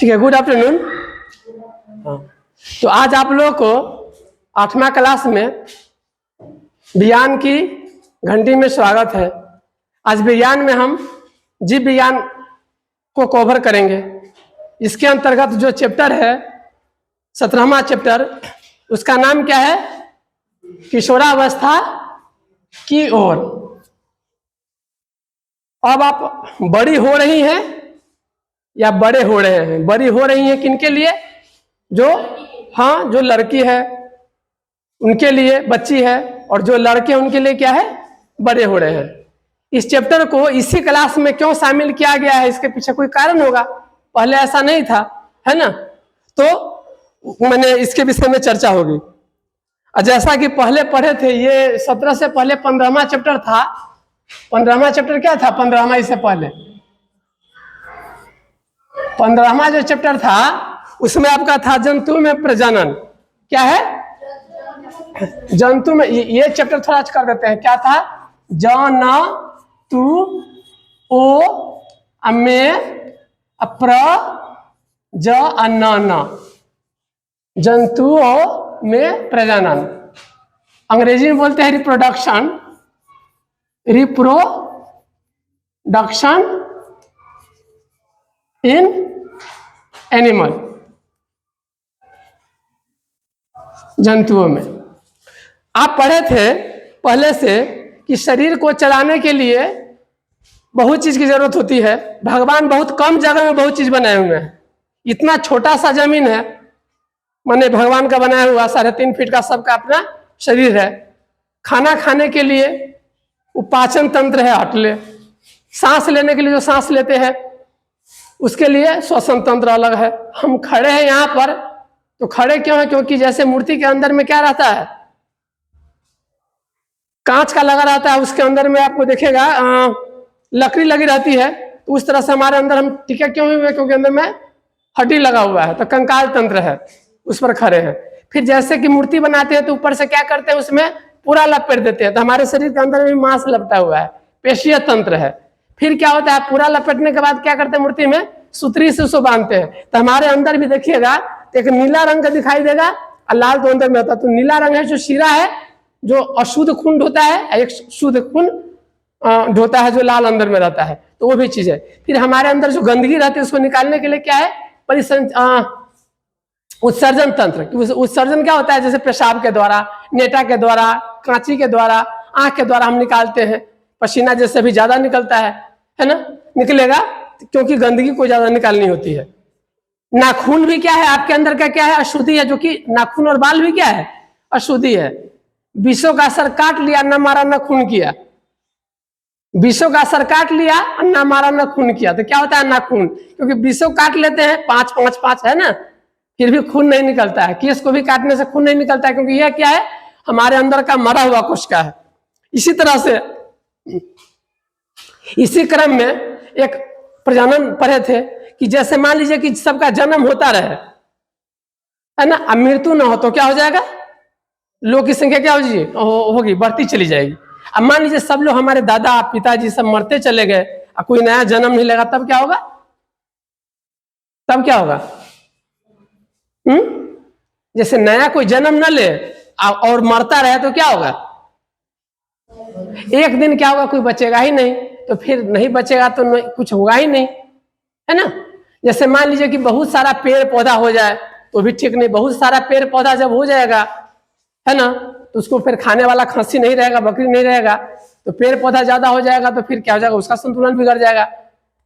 ठीक है, good afternoon. हाँ, तो आज आप लोगों को 8वां क्लास में विज्ञान की घंटी में स्वागत है। आज विज्ञान में हम जीव विज्ञान को कवर करेंगे। इसके अंतर्गत जो चैप्टर है 17वां चैप्टर, उसका नाम क्या है? किशोरावस्था की ओर। अब आप बड़ी हो रही हैं या बड़े हो रहे हैं? बड़ी हो रही हैं किनके लिए? जो लड़की है उनके लिए बच्ची है, और जो लड़के हैं उनके लिए क्या है? बड़े हो रहे हैं। इस चैप्टर को इसी क्लास में क्यों शामिल किया गया है? इसके पीछे कोई कारण होगा, पहले ऐसा नहीं था, है ना? तो मैंने इसके विषय में चर्चा होगी। जैसा कि पहले पढ़े थे, ये 17 से पहले 15वां चैप्टर था। 15वां चैप्टर क्या था? 15वां इससे पहले 15वां जो चैप्टर था उसमें आपका था जंतु में प्रजनन। क्या है? जंतु में। ये चैप्टर थोड़ा कर देते हैं। क्या था? जंतु में प्रजनन, जंतुओं में प्रजनन। अंग्रेजी में बोलते हैं रिप्रोडक्शन, रिप्रोडक्शन इन एनिमल, जंतुओं में। आप पढ़े थे पहले से कि शरीर को चलाने के लिए बहुत चीज की जरूरत होती है। भगवान बहुत कम जगह में बहुत चीज बनाए हुए हैं। इतना छोटा सा जमीन है, माने भगवान का बनाया हुआ 3.5 फीट का सबका अपना शरीर है। खाना खाने के लिए वो पाचन तंत्र है, हटले। सांस लेने के लिए जो सांस लेते हैं उसके लिए श्वसन तंत्र अलग है। हम खड़े हैं यहाँ पर, तो खड़े क्यों है? क्योंकि जैसे मूर्ति के अंदर में क्या रहता है? कांच का लगा रहता है, उसके अंदर में आपको देखेगा लकड़ी लगी रहती है। तो उस तरह से हमारे अंदर हम टिके क्यों हुए? क्योंकि अंदर में हड्डी लगा हुआ है, तो कंकाल तंत्र है, उस पर खड़े हैं। फिर जैसे कि मूर्ति बनाते हैं तो ऊपर से क्या करते हैं? उसमें पूरा लपेट देते हैं। तो हमारे शरीर के अंदर में मांस लपटा हुआ है, पेशीय तंत्र है। फिर क्या होता है? पूरा लपेटने के बाद क्या करते हैं? मूर्ति में सूत्री से उसको बांधते हैं। तो हमारे अंदर भी देखिएगा एक नीला रंग का दिखाई देगा और लाल तो अंदर में होता है। तो नीला रंग है जो शिरा है, जो अशुद्ध खून होता है, एक शुद्ध खून होता है जो लाल अंदर में रहता है। तो वो भी चीज है। फिर हमारे अंदर जो गंदगी रहती है उसको निकालने के लिए क्या है? उत्सर्जन तंत्र। उत्सर्जन क्या होता है? जैसे पेशाब के द्वारा, नेटा के द्वारा, कांची के द्वारा, आंख के द्वारा हम निकालते हैं। पसीना जैसे भी ज्यादा निकलता है ना? निकलेगा क्योंकि गंदगी को ज्यादा निकालनी होती है। नाखून भी क्या है? आपके अंदर का क्या है? अशुद्धि है, जो कि नाखून और बाल भी क्या है? अशुद्धि है। विषों का असर काट लिया, न मारा न खून किया। विषों का असर काट लिया, न मारा न खून किया, तो क्या होता है? नाखून। क्योंकि विषों काट लेते हैं 5-5-5 है ना, फिर भी खून नहीं निकलता है। केस को भी काटने से खून नहीं निकलता है, क्योंकि यह क्या है? हमारे अंदर का मरा हुआ कोशिका है। इसी तरह से इसी क्रम में एक प्रजनन पढ़े थे कि जैसे मान लीजिए कि सबका जन्म होता रहे, है ना, अब मृत्यु ना हो तो क्या हो जाएगा? लोग की संख्या क्या होगी? बढ़ती चली जाएगी। अब मान लीजिए सब लोग, हमारे दादा पिताजी सब मरते चले गए, अब कोई नया जन्म नहीं लगा, तब क्या होगा? तब क्या होगा? जैसे नया कोई जन्म न ले और मरता रहे तो क्या होगा? एक दिन क्या होगा? कोई बचेगा ही नहीं। तो फिर नहीं बचेगा तो कुछ होगा ही नहीं, है ना? जैसे मान लीजिए कि बहुत सारा पेड़ पौधा हो जाए तो भी ठीक नहीं। बहुत सारा पेड़ पौधा जब हो जाएगा, है ना, तो उसको फिर खाने वाला खस्सी नहीं रहेगा, बकरी नहीं रहेगा, तो पेड़ पौधा ज्यादा हो जाएगा तो फिर क्या हो जाएगा? उसका संतुलन बिगड़ जाएगा।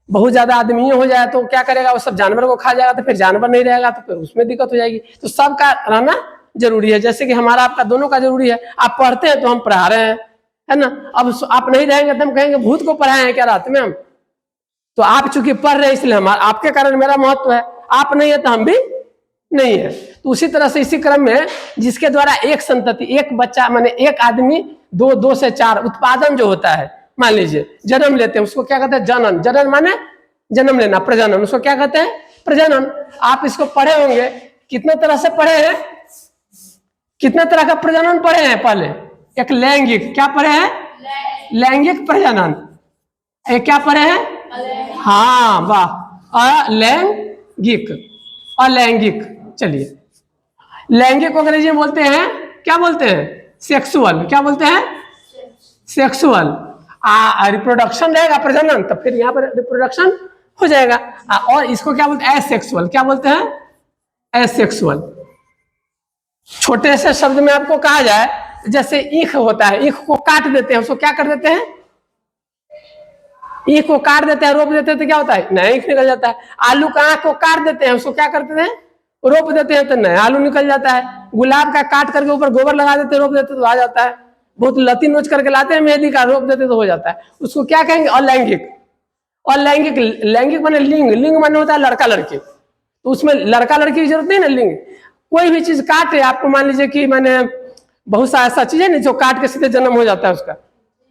बहुत ज्यादा आदमी हो जाए तो क्या करेगा? वो सब जानवर को खा जाएगा, तो फिर जानवर नहीं रहेगा, तो फिर उसमें दिक्कत हो जाएगी। तो सबका रहना जरूरी है। जैसे कि हमारा आपका दोनों का जरूरी है। आप पढ़ते हैं तो हम पढ़ा रहे हैं, है ना। अब आप नहीं रहेंगे तो हम कहेंगे भूत को पढ़ाए हैं क्या रात में हम? तो आप चूंकि पढ़ रहे हैं इसलिए हमारा, आपके कारण मेरा महत्व है। आप नहीं है तो हम भी नहीं है। तो उसी तरह से इसी क्रम में जिसके द्वारा एक संतति, एक बच्चा माने एक आदमी 2 से 4 उत्पादन जो होता है, मान लीजिए जन्म लेते हैं, उसको क्या कहते हैं? जनन। जनन माने जन्म लेना, प्रजनन, उसको क्या कहते हैं? प्रजनन। आप इसको पढ़े होंगे, कितने तरह से पढ़े हैं? कितने तरह का प्रजनन पढ़े हैं? पहले एक लैंगिक, क्या पढ़े हैं? लैंगिक प्रजनन। एक क्या पढ़े हैं? हाँ, वाह। लैंगिक गिक, अलैंगिक। चलिए, लैंगिक को अंग्रेजी में बोलते हैं, क्या बोलते हैं? सेक्सुअल। क्या बोलते हैं? सेक्सुअल। रिप्रोडक्शन रहेगा, प्रजनन, तो फिर यहाँ पर रिप्रोडक्शन हो जाएगा। और इसको क्या बोलते हैं? एसेक्सुअल। क्या बोलते हैं? एसेक्सुअल। छोटे से शब्द में आपको कहा जाए, जैसे ईख होता है, ईख को काट देते हैं, उसको क्या कर देते हैं? ईख को काट देते हैं, रोप देते हैं, तो क्या होता है? नया ईख निकल जाता है। आलू का आँख को काट देते हैं, उसको क्या करते हैं? रोप देते हैं, तो नया आलू निकल जाता है। गुलाब का काट करके ऊपर गोबर लगा देते हैं, रोप देते तो आ जाता है। बहुत लती नोच करके लाते हैं मेहंदी का, रोप देते तो हो जाता है। उसको क्या कहेंगे? अलैंगिक। अलैंगिक, लैंगिक माने लिंग, लिंग माने होता है लड़का लड़की, तो उसमें लड़का लड़की की जरूरत नहीं ना। लिंग कोई भी चीज काटे, आपको मान लीजिए कि मैंने बहुत सा ऐसा चीज है नहीं जो काट के सीधे जन्म हो जाता है, उसका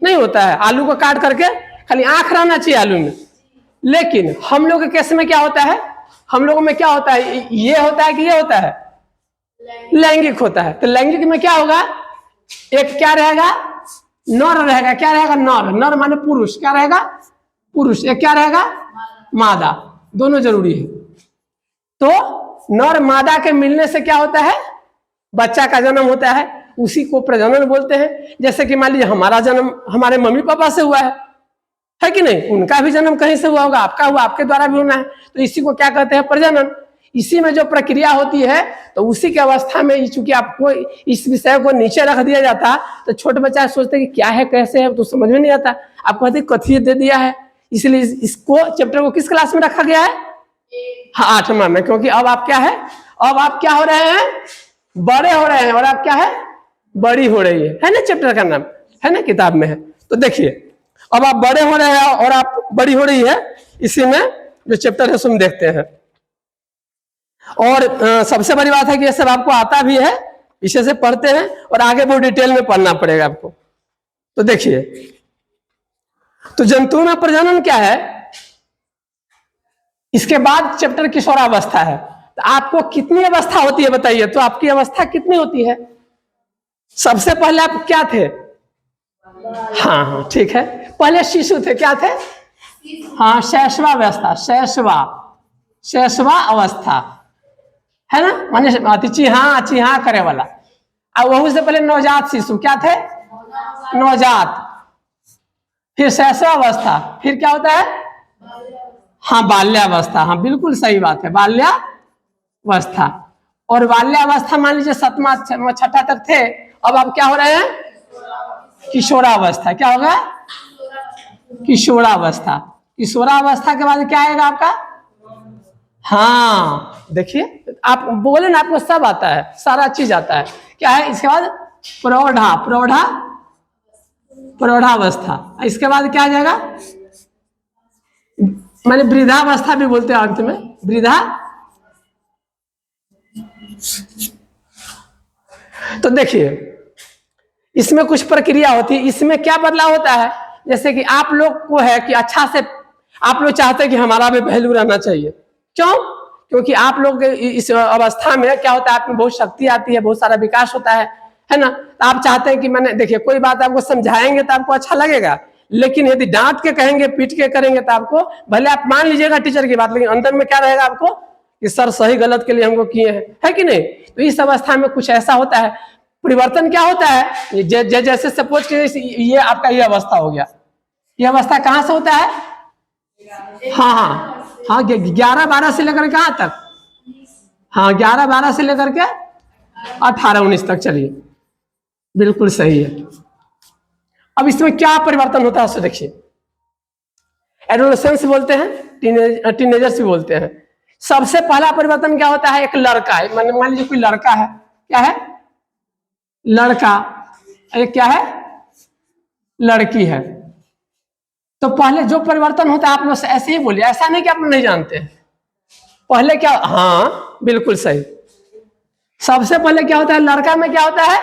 नहीं होता है। आलू को काट करके खाली आंख रहना चाहिए आलू में। लेकिन हम लोग के केस में क्या होता है? हम लोगों में क्या होता है? ये होता है कि ये होता है? लैंगिक होता है। तो लैंगिक में क्या होगा? एक क्या रहेगा? नर रहेगा। क्या रहेगा? नर। नर माने पुरुष। क्या रहेगा? पुरुष। एक क्या रहेगा? मादा। दोनों जरूरी है। तो नर मादा के मिलने से क्या होता है? बच्चा का जन्म होता है, उसी को प्रजनन बोलते हैं। जैसे कि मान लीजिए हमारा जन्म हमारे मम्मी पापा से हुआ है कि नहीं? उनका भी जन्म कहीं से हुआ होगा, आपका हुआ, आपके द्वारा भी होना है, तो इसी को क्या कहते हैं? प्रजनन। इसी में जो प्रक्रिया होती है, तो उसी की अवस्था में चूंकि आपको इस विषय को नीचे रख दिया जाता, तो छोटे बच्चा सोचते कि क्या है कैसे है, तो समझ में नहीं आता। आपको कहते कथी दे दिया है, इसलिए इसको चैप्टर को किस क्लास में रखा गया है? हाँ, 8वां में। क्योंकि अब आप क्या है? अब आप क्या हो रहे हैं? बड़े हो रहे हैं, और आप क्या है? बड़ी हो रही है ना? चैप्टर का नाम है ना, किताब में है। तो देखिए, अब आप बड़े हो रहे हैं और आप बड़ी हो रही है, इसी में जो चैप्टर है उसमें देखते हैं। और सबसे बड़ी बात है कि ये सब आपको आता भी है, इसे से पढ़ते हैं, और आगे बहुत डिटेल में पढ़ना पड़ेगा आपको। तो देखिए, तो जंतु में प्रजनन क्या है, इसके बाद चैप्टर किशोरावस्था है। तो आपको कितनी अवस्था होती है बताइए? तो आपकी अवस्था कितनी होती है? सबसे पहले आप क्या थे? हाँ हाँ, ठीक है, पहले शिशु थे। क्या थे? हाँ, शैशवावस्था। शैशवा अवस्था है ना, माने चिहा करे वाला। अब वह से पहले नवजात शिशु क्या थे? नवजात। फिर शैशवावस्था, फिर क्या होता है? हाँ, बाल्यावस्था। हाँ, बिल्कुल सही बात है, बाल्यावस्था। और बाल्यावस्था मान लीजिए 7वां 6ठा तक थे। अब आप क्या हो रहे हैं? किशोरावस्था। क्या होगा? किशोरावस्था। किशोरावस्था के बाद क्या आएगा आपका? हाँ, देखिए, आप बोले ना, आपको सब आता है, सारा चीज आता है। क्या है इसके बाद? प्रौढ़ावस्था। इसके बाद क्या आ जाएगा? मैंने वृद्धावस्था भी बोलते हैं अंत में, वृद्धा। तो देखिए, इसमें कुछ प्रक्रिया होती है। इसमें क्या बदलाव होता है? जैसे कि आप लोग को है कि अच्छा से आप लोग चाहते हैं कि हमारा भी वैल्यू रहना चाहिए। क्यों? क्योंकि आप लोग इस अवस्था में क्या होता है, आप में बहुत शक्ति आती है, बहुत सारा विकास होता है ना। तो आप चाहते हैं कि मैंने देखिए, कोई बात आपको समझाएंगे तो आपको अच्छा लगेगा, लेकिन यदि डांट के कहेंगे, पीट के करेंगे, तो आपको भले आप मान लीजिएगा टीचर की बात, लेकिन अंदर में क्या रहेगा आपको कि सर सही गलत के लिए हमको किए हैं, है कि नहीं? तो इस अवस्था में कुछ ऐसा होता है, परिवर्तन क्या होता है? जैसे सपोज के ये आपका ये अवस्था हो गया। ये अवस्था कहाँ से होता है? हाँ हाँ हाँ, 11-12 से लेकर कहाँ तक? हाँ, 11-12 से लेकर के 18-19 तक। चलिए, बिल्कुल सही है। अब इसमें क्या परिवर्तन होता है सो देखिए। एडोलेसेंस बोलते हैं, टीनेजर्स भी बोलते हैं। सबसे पहला परिवर्तन क्या होता है? एक लड़का है, मान लीजिए कोई लड़का है। क्या है? लड़का। एक क्या है? लड़की है। तो पहले जो परिवर्तन होता है, आप लोग ऐसे ही बोलिए, ऐसा नहीं कि आप लोग नहीं जानते हैं। पहले क्या? हाँ, बिल्कुल सही। सबसे पहले क्या होता है? लड़का में क्या होता है?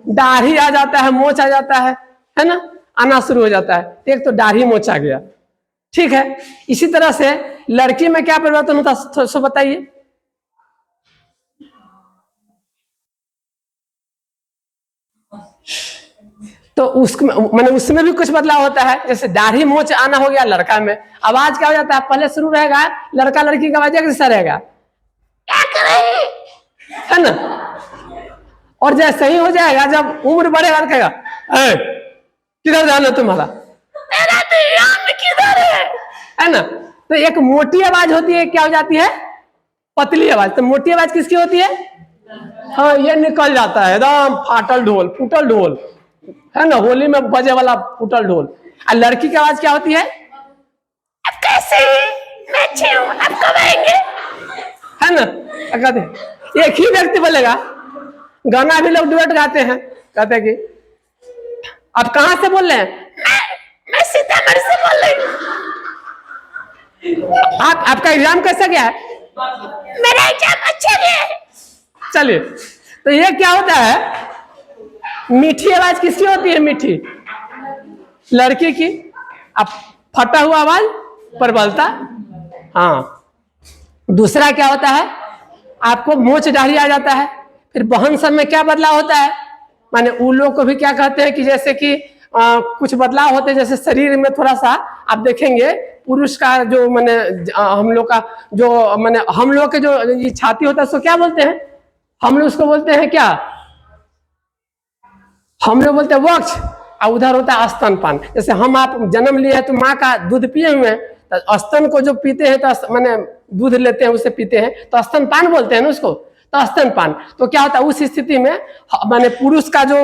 दाढ़ी आ जाता है, मोच आ जाता है ना, आना शुरू हो जाता है। एक तो दाढ़ी मोच आ गया, ठीक है। इसी तरह से लड़की में क्या परिवर्तन होता है सो बताइए? तो उसमें मैंने उसमें भी कुछ बदलाव होता है, जैसे दाढ़ी मोच आना हो गया लड़का में, आवाज क्या हो जाता है, पहले शुरू रहेगा लड़का लड़की का आवाज कैसा रहेगा, है ना। और जैसे ही हो जाएगा, जब उम्र बढ़ेगा तो कहेगा किधर जाना तुम्हारा, मेरा तो किधर है ना। तो एक मोटी आवाज होती है, क्या हो जाती है, पतली आवाज। तो मोटी आवाज किसकी होती है, हाँ ये निकल जाता है एकदम फाटल ढोल, फूटल ढोल, है ना, होली में बजे वाला फूटल ढोल। और लड़की की आवाज क्या होती है, अब कैसे मैं अच्छी हूं, अब कब आएंगे, है ना। कहते हैं एक ही व्यक्ति बोलेगा, गाना भी लोग डुएट गाते हैं, कहते हैं कि आप कहां से बोल रहे हैं, मैं सीतामढ़ी से बोल रही हूँ। आपका एग्जाम कैसा गया है, मेरा एग्जाम अच्छा गया है। चलिए, तो ये क्या होता है, मीठी आवाज किसकी होती है, मीठी लड़की की। अब फटा हुआ आवाज प्रबलता। हाँ, दूसरा क्या होता है, आपको मोच दाढ़ी आ जाता है। फिर बहन सब में क्या बदलाव होता है, माने उन लोग को भी क्या कहते हैं कि जैसे कि कुछ बदलाव होते हैं, जैसे शरीर में थोड़ा सा आप देखेंगे, पुरुष का जो माने हम लोग का जो माने हम लोग के जो ये छाती होता है उसको क्या बोलते हैं, हम लोग उसको बोलते हैं क्या, हम लोग बोलते हैं वक्ष, और उधर होता है स्तनपान। जैसे हम आप जन्म लिए हैं तो माँ का दूध पिए हुए हैं, तो स्तन को जो पीते हैं तो माने दूध लेते हैं उससे पीते हैं, तो स्तनपान बोलते हैं ना उसको, तो स्तनपान। तो क्या होता है उस स्थिति में माने पुरुष का जो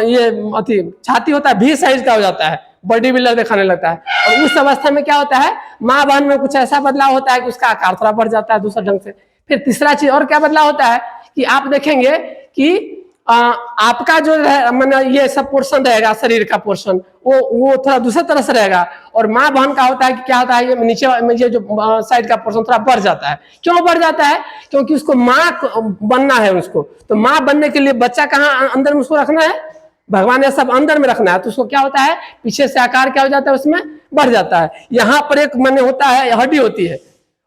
ये अति छाती होता है भी साइज का हो जाता है, बॉडी बिल्डर दिखाने लगता है। और उस अवस्था में क्या होता है, माँ बहन में कुछ ऐसा बदलाव होता है कि उसका आकार थोड़ा बढ़ जाता है दूसरा ढंग से। फिर तीसरा चीज और क्या बदलाव होता है कि आप देखेंगे कि आपका जो माने ये सब पोर्शन रहेगा, शरीर का पोर्शन वो थोड़ा दूसरे तरह से रहेगा। और माँ बहन का होता है कि क्या होता है, ये नीचे ये जो साइड का पोर्शन थोड़ा बढ़ जाता है। क्यों बढ़ जाता है, क्योंकि उसको माँ बनना है उसको। तो माँ बनने के लिए बच्चा कहाँ अंदर में उसको रखना है, भगवान ने सब अंदर में रखना है। तो उसको क्या होता है, पीछे से आकार क्या हो जाता है, उसमें बढ़ जाता है। यहाँ पर एक माने होता है हड्डी होती है,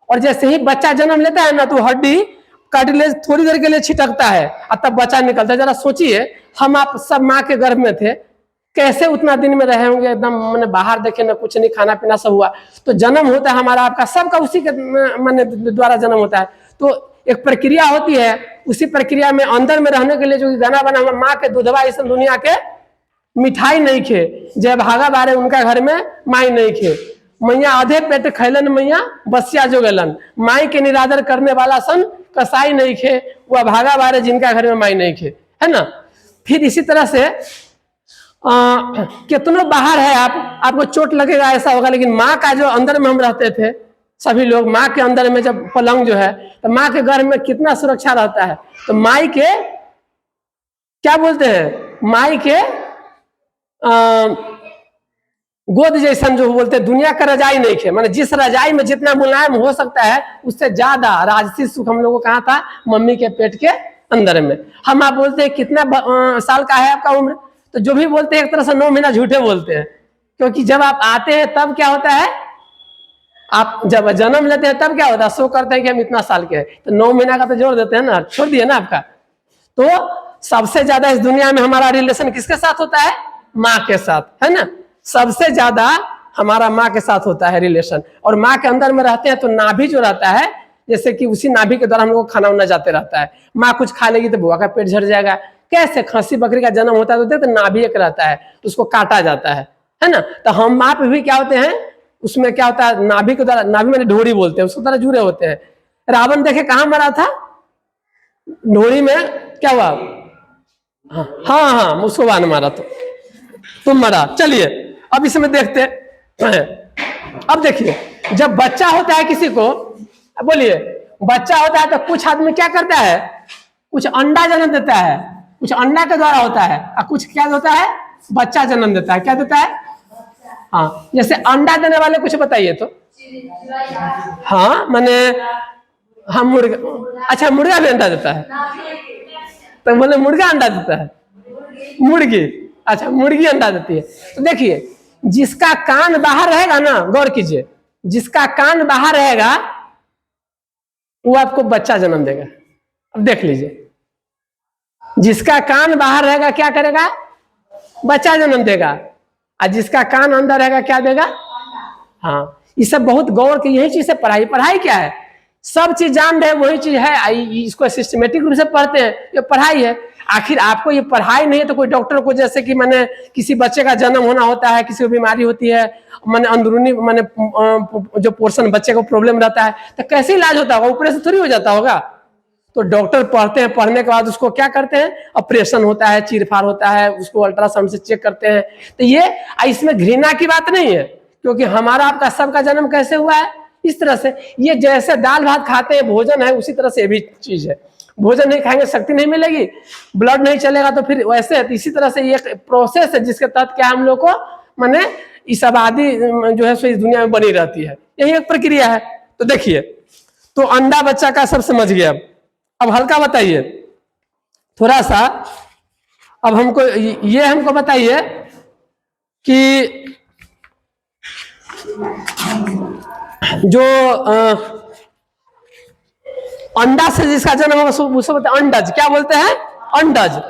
और जैसे ही बच्चा जन्म लेता है ना, तो हड्डी कार्टिलेज थोड़ी देर के लिए छिटकता है और तब बच्चा निकलता है। जरा सोचिए, हम आप सब माँ के गर्भ में थे, कैसे उतना दिन में रहे होंगे, एकदम मैंने बाहर देखे ना, कुछ नहीं, खाना पीना सब हुआ। तो जन्म होता है हमारा आपका सबका उसी के मैंने द्वारा जन्म होता है। तो एक प्रक्रिया होती है, उसी प्रक्रिया में अंदर में रहने के लिए जो गाना बना, माँ के दूधवा इस दुनिया के मिठाई नहीं खे, जय भागा बारे उनका घर में माई नहीं खे, मैया आधे पेट खैलन मैया बसिया जो गलन, माई के निरादर करने वाला सन कसाई नहीं खे, वह भागा बारे जिनका घर में माई नहीं खे, है ना। फिर इसी तरह से कितनों बाहर है आपको चोट लगेगा, ऐसा होगा, लेकिन माँ का जो अंदर में हम रहते थे सभी लोग, माँ के अंदर में जब पलंग जो है, तो माँ के घर में कितना सुरक्षा रहता है। तो माई के क्या बोलते हैं, माई के गोद जैसन जो बोलते हैं, दुनिया का रजाई नहीं खे, माने जिस रजाई में जितना मुलायम हो सकता है उससे ज्यादा राजसी सुख हम लोगों को कहा था, मम्मी के पेट के अंदर में। हम आप बोलते हैं कितना साल का है आपका उम्र, तो जो भी बोलते हैं एक तरह से 9 महीना झूठे बोलते हैं, क्योंकि जब आप आते हैं तब क्या होता है, आप जब जन्म लेते हैं तब क्या होता है, शो करते हैं कि हम इतना साल के हैं, तो 9 महीना का तो जोड़ देते हैं ना, छोड़ दिए ना आपका। तो सबसे ज्यादा इस दुनिया में हमारा रिलेशन किसके साथ होता है, माँ के साथ, है ना। सबसे ज्यादा हमारा माँ के साथ होता है रिलेशन। और माँ के अंदर में रहते हैं तो नाभि जो रहता है, जैसे कि उसी नाभि के द्वारा हम लोग खाना उना जाते रहता है। माँ कुछ खा लेगी तो बुआ का पेट झड़ जाएगा। कैसे खस्सी बकरी का जन्म होता है तो देखते नाभि एक रहता है, उसको काटा जाता है ना। तो हम आप भी क्या होते हैं, उसमें क्या होता है, नाभि के द्वारा, नाभि में ढोरी बोलते हैं, उसको द्वारा जुड़े होते हैं। रावण देखे कहाँ मरा था, ढोरी में क्या हुआ, हाँ हाँ उसको बाण मारा तो तुम मरा। चलिए अब इसमें देखते हैं। अब देखिए, जब बच्चा होता है किसी को, बोलिए बच्चा होता है तो कुछ आदमी क्या करता है, कुछ अंडा जन्म देता है, कुछ अंडा के द्वारा होता है, और कुछ क्या होता है, बच्चा जन्म देता है। क्या देता है, हाँ, जैसे अंडा देने वाले कुछ बताइए तो। हाँ माने हाँ मुर्गा, अच्छा मुर्गा भी अंडा देता है, तो बोले मुर्गा अंडा देता है, मुर्गी, अच्छा मुर्गी अंडा देती है। तो देखिए, जिसका कान बाहर रहेगा ना, गौर कीजिए, जिसका कान बाहर रहेगा वो आपको बच्चा जन्म देगा। अब देख लीजिए, जिसका कान बाहर रहेगा क्या करेगा, बच्चा जन्म देगा, और जिसका कान अंदर रहेगा क्या देगा? हाँ, ये सब बहुत गौर की यही चीज है। पढ़ाई, पढ़ाई क्या है? सब चीज जान रहे वही चीज है, इसको सिस्टमेटिक रूप से पढ़ते हैं, ये पढ़ाई है। आखिर आपको ये पढ़ाई नहीं है तो कोई डॉक्टर को, जैसे कि मैंने किसी बच्चे का जन्म होना होता है, किसी को बीमारी होती है, मैंने अंदरूनी मैंने जो पोर्शन बच्चे को प्रॉब्लम रहता है, तो कैसे इलाज होता होगा? ऊपर से थोड़ी हो जाता होगा। तो डॉक्टर पढ़ते हैं, पढ़ने के बाद उसको क्या करते हैं? ऑपरेशन होता है, चीरफाड़ होता है, उसको अल्ट्रासाउंड से चेक करते हैं। तो ये इसमें घृणा की बात नहीं है, क्योंकि हमारा आपका सबका जन्म कैसे हुआ है? इस तरह से। ये जैसे दाल भात खाते हैं, भोजन है, उसी तरह से ये भी चीज है। भोजन नहीं खाएंगे शक्ति नहीं मिलेगी, ब्लड नहीं चलेगा, तो फिर वैसे इसी तरह से ये प्रोसेस है जिसके तहत क्या हम लोग को माने इस आबादी जो है सो इस दुनिया में बनी रहती है। यही एक प्रक्रिया है। तो देखिए, तो अंडा बच्चा का सब समझ गया। अब हल्का बताइए थोड़ा सा। अब हमको ये हमको बताइए कि जो अंडा से जिसका जन्म होगा उसको बोलते हैं अंडज। क्या बोलते हैं? अंडज।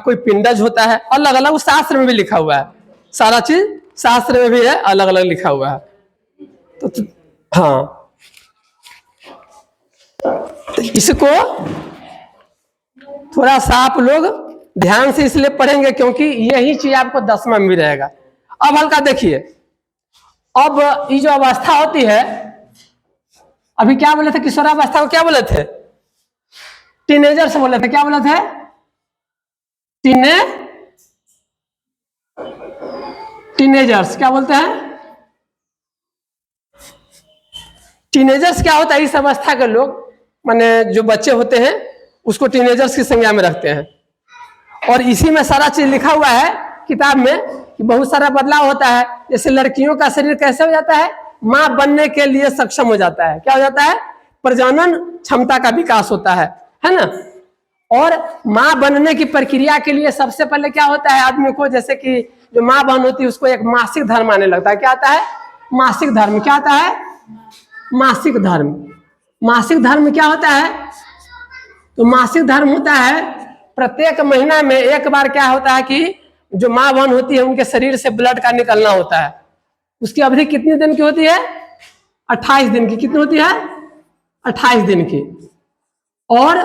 कोई पिंडज होता है, अलग अलग शास्त्र में भी लिखा हुआ है, सारा चीज शास्त्र में भी है, अलग अलग लिखा हुआ है। तो हाँ, तो इसको थोड़ा सा आप लोग ध्यान से इसलिए पढ़ेंगे क्योंकि यही चीज आपको 10वां में भी रहेगा। अब हल्का देखिए, अब ये जो अवस्था होती है, अभी क्या बोले थे? किशोरावस्था को क्या बोले थे? टीनेजर से बोले थे। क्या बोले थे? टीनेजर्स। क्या बोलते हैं? टीनेजर्स क्या होता है? इस अवस्था के लोग माने जो बच्चे होते हैं उसको टीनेजर्स की संज्ञा में रखते हैं। और इसी में सारा चीज लिखा हुआ है किताब में कि बहुत सारा बदलाव होता है। जैसे लड़कियों का शरीर कैसे हो जाता है? मां बनने के लिए सक्षम हो जाता है। क्या हो जाता है? प्रजनन क्षमता का विकास होता है ना। और मां बनने की प्रक्रिया के लिए सबसे पहले क्या होता है आदमी को? जैसे कि जो मां बहन होती है उसको एक मासिक धर्म आने लगता है। क्या आता है? मासिक धर्म। क्या आता है? मासिक धर्म। मासिक धर्म क्या होता है? तो मासिक धर्म होता है प्रत्येक महीना में एक बार क्या होता है कि जो मां बहन होती है उनके शरीर से ब्लड का निकलना होता है। उसकी अवधि कितने दिन की होती है? 28 दिन की। कितनी होती है? 28 दिन की। और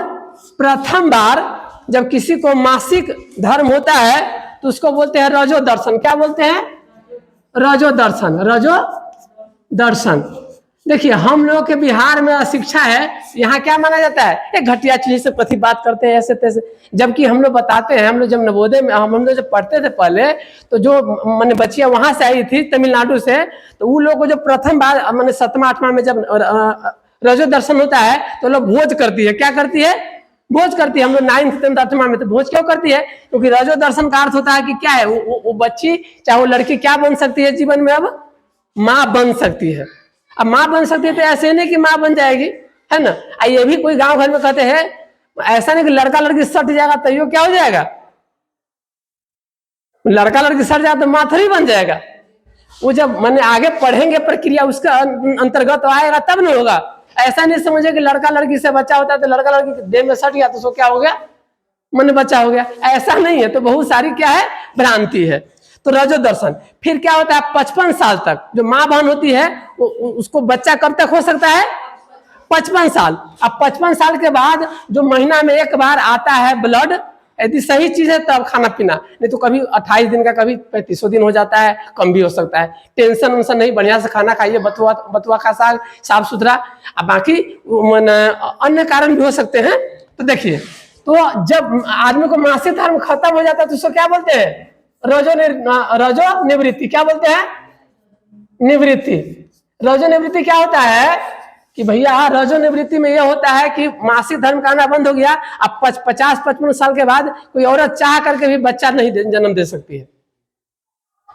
प्रथम बार जब किसी को मासिक धर्म होता है तो उसको बोलते हैं रजो दर्शन। क्या बोलते हैं? रजो दर्शन। रजो दर्शन। देखिए, हम लोग के बिहार में शिक्षा है, यहाँ क्या माना जाता है? एक घटिया चीज से कथी बात करते हैं ऐसे तैसे। जबकि हम लोग बताते हैं, हम लोग जब नवोदय में हम लोग जब पढ़ते थे पहले, तो जो मैंने बच्चियां वहां से आई थी तमिलनाडु से, तो वो लोग को जो प्रथम बार मैंने 7वां 8वां में जब रजो दर्शन होता है तो लोग भोज करती है। क्या करती है? भोज करती है। हम लोग 9th 10th 8वां में तो भोज क्यों करती है? क्योंकि रजो दर्शन का अर्थ होता है कि क्या है, वो बच्ची चाहे वो लड़की क्या बन सकती है जीवन में? अब माँ बन सकती है। अब माँ बन सकती है तो ऐसे नहीं कि माँ बन जाएगी, है ना। ये भी कोई गांव घर में कहते हैं, ऐसा नहीं कि लड़का लड़की सट जाएगा तो यो क्या हो जाएगा? लड़का लड़की सट जाएगा तो माँ थोड़ी बन जाएगा। वो जब मैंने आगे पढ़ेंगे प्रक्रिया उसका अंतर्गत आएगा तब नहीं होगा। ऐसा नहीं समझे कि लड़का लड़की से बच्चा होता है तो लड़का लड़की देह में सट गया तो उसको क्या हो गया? मन बच्चा हो गया। ऐसा नहीं है। तो बहुत सारी क्या है? भ्रांति है। तो रजो दर्शन। फिर क्या होता है? 55 साल तक जो माँ बहन होती है उसको बच्चा कब तक हो सकता है? 55 साल। अब 55 साल के बाद जो महीना में एक बार आता है ब्लड, यदि सही चीज है तब खाना पीना, नहीं तो कभी 28 दिन का, कभी 35 दिन हो जाता है, कम भी हो सकता है। टेंशन उनसन नहीं, बढ़िया से खाना खाइए, बथुआ का साग, साफ सुथरा। अब बाकी अन्य कारण भी हो सकते हैं। तो देखिए, तो जब आदमी को मासिक धर्म खत्म हो जाता है तो उसको क्या बोलते हैं? रजो निवृत्ति। क्या बोलते हैं? निवृत्ति। रजो निवृत्ति क्या होता है कि भैया रजो निवृत्ति में यह होता है कि मासिक धर्म का आना बंद हो गया। अब 50-55 साल के बाद कोई औरत चाह करके भी बच्चा नहीं जन्म दे सकती है।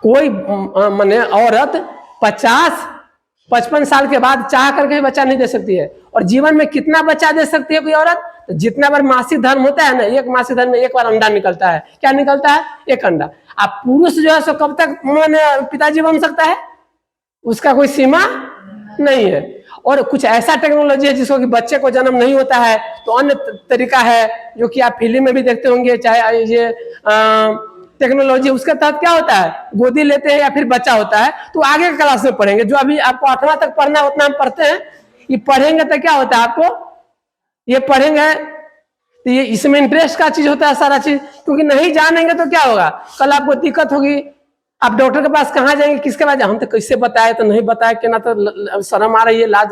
कोई माने औरत 50-55 साल के बाद चाह करके भी बच्चा नहीं दे सकती है। और जीवन में कितना बच्चा दे सकती है कोई औरत? तो जितना बार मासिक धर्म होता है ना, एक मासिक धर्म में एक बार अंडा निकलता है। क्या निकलता है? एक अंडा। अब पुरुष जो है सो कब तक पिताजी बन सकता है? उसका कोई सीमा नहीं है। और कुछ ऐसा टेक्नोलॉजी है जिसको कि बच्चे को जन्म नहीं होता है तो अन्य तरीका है जो कि आप फिल्म में भी देखते होंगे, चाहे ये टेक्नोलॉजी, उसके तहत क्या होता है, गोदी लेते हैं या फिर बच्चा होता है तो आगे के क्लास में पढ़ेंगे। जो अभी आपको 8वां तक पढ़ना है उतना हम पढ़ते हैं, ये पढ़ेंगे तो क्या होता है आपको, ये पढ़ेंगे तो ये इसमें इंटरेस्ट का चीज होता है सारा चीज, क्योंकि नहीं जानेंगे तो क्या होगा, कल आपको दिक्कत होगी। आप डॉक्टर के पास कहाँ जाएंगे, किसके पास, हम तो कैसे बताए, तो नहीं बताए कि ना, तो शर्म आ रही है, लाज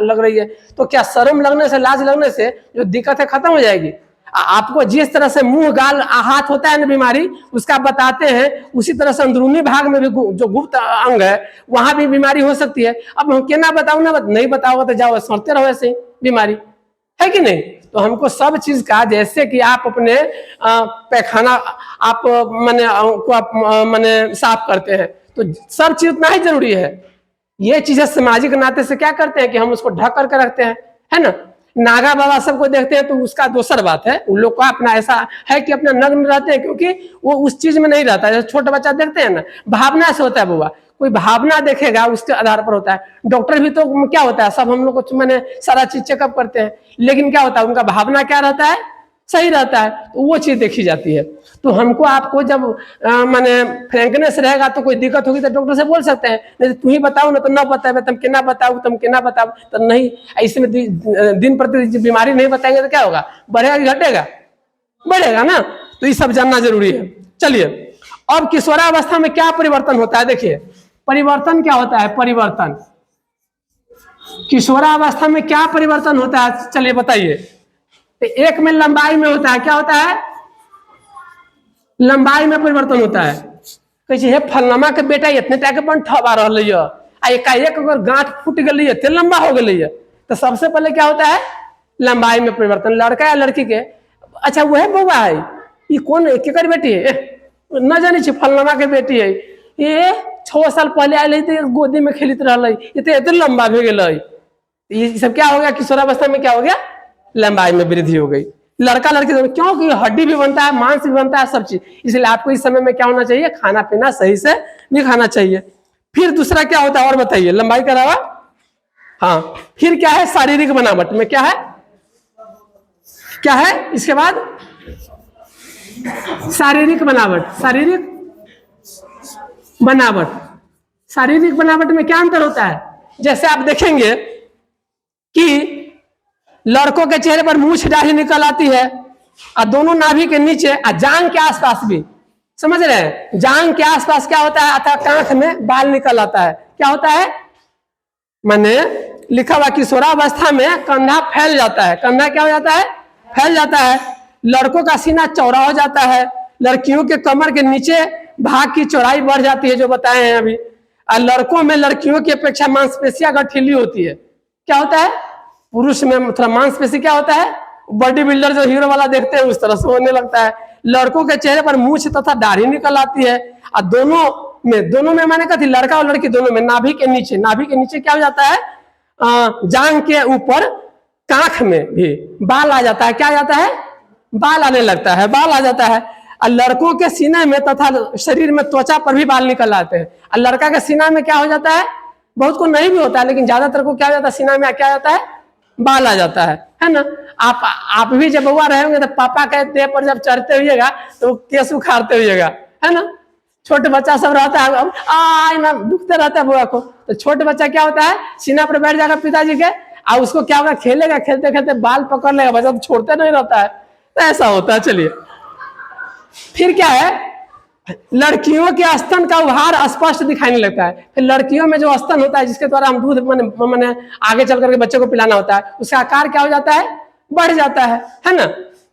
लग रही है, तो क्या शर्म लगने से, लाज लगने से जो दिक्कत है खत्म हो जाएगी। आपको जिस तरह से मुंह गाल हाथ होता है ना बीमारी, उसका बताते हैं, उसी तरह से अंदरूनी भाग में भी जो गुप्त अंग है वहां भी बीमारी हो सकती है। अब हम क्या ना बताओ ना, नहीं बताओगे तो जाओ सड़ते रहो ऐसे बीमारी, है कि नहीं। तो हमको सब चीज का, जैसे कि आप अपने पैखाना आप माने साफ करते हैं, तो सब चीज उतना ही जरूरी है। ये चीजें सामाजिक नाते से क्या करते हैं कि हम उसको ढक करके रखते हैं, है ना। नागा बाबा सबको देखते हैं तो उसका दूसर बात है, उन लोग का अपना ऐसा है कि अपना नग्न रहते हैं, क्योंकि वो उस चीज में नहीं रहता है। जैसे छोटा बच्चा देखते हैं ना, भावना से होता है बुआ, कोई भावना देखेगा उसके आधार पर होता है। डॉक्टर भी तो क्या होता है, सब हम लोग को मैंने सारा चीज चेकअप करते हैं, लेकिन क्या होता है उनका भावना क्या रहता है, सही रहता है, तो वो चीज देखी जाती है। तो हमको आपको जब माने फ्रैंकनेस रहेगा तो कोई दिक्कत होगी तो डॉक्टर से बोल सकते हैं, नहीं तो तू ही बताओ ना, तो ना बताए तुम केना बताओ, तो नहीं ऐसे में दिन प्रतिदिन बीमारी नहीं बताएंगे तो क्या होगा, बढ़ेगा कि घटेगा, बढ़ेगा ना। तो ये सब जानना जरूरी है। चलिए, अब किशोरावस्था में क्या परिवर्तन होता है, देखिए परिवर्तन क्या होता है, परिवर्तन किशोरावस्था में क्या परिवर्तन होता है, चलिए बताइए। तो एक में लंबाई में होता है, क्या होता है, लंबाई में परिवर्तन होता है। कैसे है, फलनमा के बेटा इतने टाइम के ठबा रहा है, एकाएक अगर गांठ फूट गई इतने लंबा हो गई है, तो सबसे पहले क्या होता है, लंबाई में परिवर्तन। लड़का या लड़की के, अच्छा वह बउआ है, ये कौन है, केकर बेटी है, न जानी छी फलनमा के बेटी है, ये 6 साल पहले आये थे गोदी में खेलित रहा, इतने लंबा हो गए। ये सब क्या हो गया, किशोरावस्था में क्या हो गया, लंबाई में वृद्धि हो गई। लड़का लड़की क्योंकि हड्डी भी बनता है, मांस भी बनता है, सब चीज, इसलिए आपको इस समय में क्या होना चाहिए, खाना पीना सही से भी खाना चाहिए। फिर दूसरा क्या होता है और बताइए, लंबाई के अलावा, हाँ फिर क्या है, शारीरिक बनावट में क्या है, क्या है इसके बाद, शारीरिक बनावट। शारीरिक बनावट, शारीरिक बनावट में क्या अंतर होता है, जैसे आप देखेंगे कि लड़कों के चेहरे पर मूछ दाढ़ी निकल आती है, और दोनों नाभि के नीचे और जांग के आसपास भी, समझ रहे हैं, जांग के आसपास क्या होता है, अथवा कांख में बाल निकल आता है, क्या होता है, मैंने लिखा हुआ किशोरावस्था में कंधा फैल जाता है, कंधा क्या हो जाता है, फैल जाता है। लड़कों का सीना चौड़ा हो जाता है, लड़कियों के कमर के नीचे भाग की चौड़ाई बढ़ जाती है, जो बताए हैं अभी। और लड़कों में लड़कियों की अपेक्षा मांसपेशियां गठिली होती है, क्या होता है, पुरुष में थोड़ा मांसपेशी क्या होता है, बॉडी बिल्डर जो हीरो वाला देखते हैं उस तरह से होने लगता है। लड़कों के चेहरे पर मूछ तथा दाढ़ी निकल आती है, और दोनों में माने कहती, लड़का और लड़की दोनों में नाभि के नीचे क्या हो जाता है, जांग के ऊपर कांख में भी बाल आ जाता है, क्या आ जाता है, बाल आने लगता है, बाल आ जाता है। और लड़कों के सीने में तथा शरीर में त्वचा पर भी बाल निकल आते हैं। और लड़का के सीना में क्या हो जाता है, बहुत को नहीं भी होता है, लेकिन ज्यादातर को क्या हो जाता है, सीना में क्या जाता है, बाल आ जाता है ना। आप भी जब बउआ रहेंगे तो पापा के देह पर जब चढ़ते हुएगा तो केस उखाड़ते हुएगा, है ना। छोटे बच्चा सब रहता है, ना दुखते रहता है बुआ को, तो छोटे बच्चा क्या होता है, सीना पर बैठ जाएगा पिताजी के, और उसको क्या होगा, खेलेगा, खेलते खेलते बाल पकड़ लेगा, बच्चा तो छोड़ते नहीं रहता है, तो ऐसा होता है। चलिए फिर क्या है, लड़कियों के स्तन का उभार स्पष्ट दिखाने लगता है। फिर लड़कियों में जो स्तन होता है, जिसके द्वारा हम दूध मैंने आगे चल करके बच्चे को पिलाना होता है, उसका आकार क्या हो जाता है, बढ़ जाता है ना।